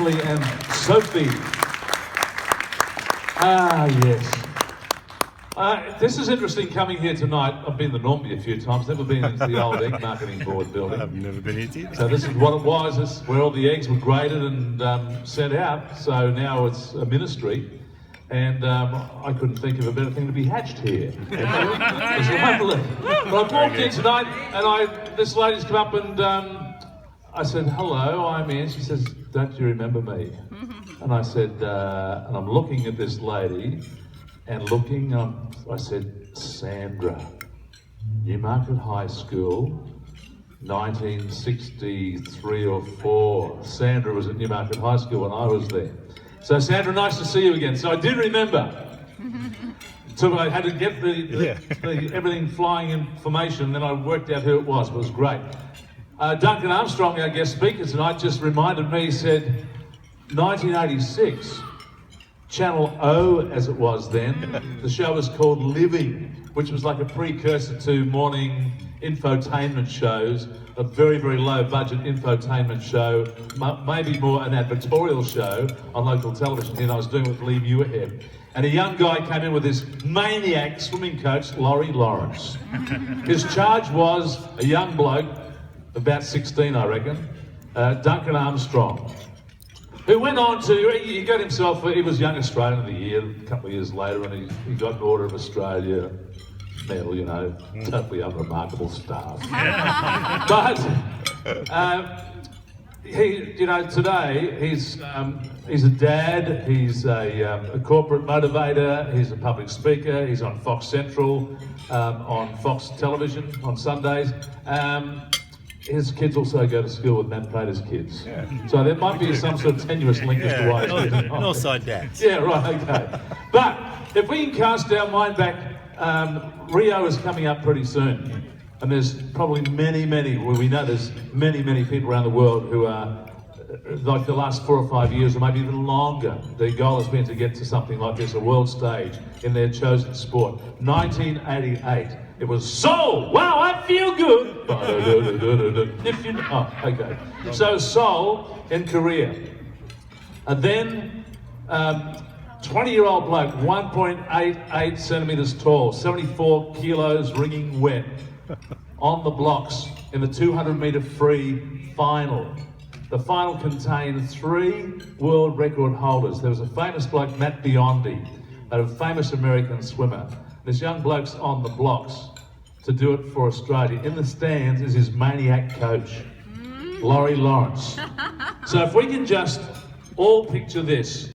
And Sophie. Ah, yes. This is interesting coming here tonight. I've been to Normby a few times, never been into the old egg marketing board building. I've never been here either. So this is what it was. This is where all the eggs were graded and sent out. So now it's a ministry. And I couldn't think of a better thing to be hatched here. It's lovely. But I walked in tonight and this lady's come up and I said, hello, I'm Ian. She says, don't you remember me? And I said, and I'm looking at this lady and looking, I said, Sandra, Newmarket High School, 1963 or 4. Sandra was at Newmarket High School when I was there. So Sandra, nice to see you again. So I did remember. So I had to get the everything flying information, and then I worked out who it was. It was great. Duncan Armstrong, our guest speaker tonight, just reminded me, he said, 1986, Channel O as it was then, the show was called Living, which was like a precursor to morning infotainment shows, a very, very low budget infotainment show, maybe more an advertorial show on local television, and I was doing it with Lee Muirhead. And a young guy came in with this maniac swimming coach, Laurie Lawrence. His charge was a young bloke, about 16 I reckon, Duncan Armstrong, who went on to, he got himself, he was Young Australian of the Year a couple of years later, and he got an Order of Australia medal, you know, totally unremarkable stuff. But he, you know, today he's a dad, he's a corporate motivator, he's a public speaker, he's on Fox Central, on Fox Television on Sundays. His kids also go to school with Matt Prater's kids. Yeah. So there might be some sort of tenuous link as to why he's getting on. Northside dads. Yeah, right, okay. But if we can cast our mind back, Rio is coming up pretty soon. And there's probably many, well, we know there's many people around the world who are, like the last 4 or 5 years, or maybe even longer, their goal has been to get to something like this, a world stage in their chosen sport. 1988. It was Seoul. Wow, I feel good. If you know, oh, okay. So Seoul in Korea, and then 20-year-old bloke, 1.88 centimeters tall, 74 kilos, wringing wet, on the blocks in the 200-meter free final. The final contained 3 world record holders. There was a famous bloke, Matt Biondi, a famous American swimmer. This young bloke's on the blocks to do it for Australia. In the stands is his maniac coach, Laurie Lawrence. So if we can just all picture this.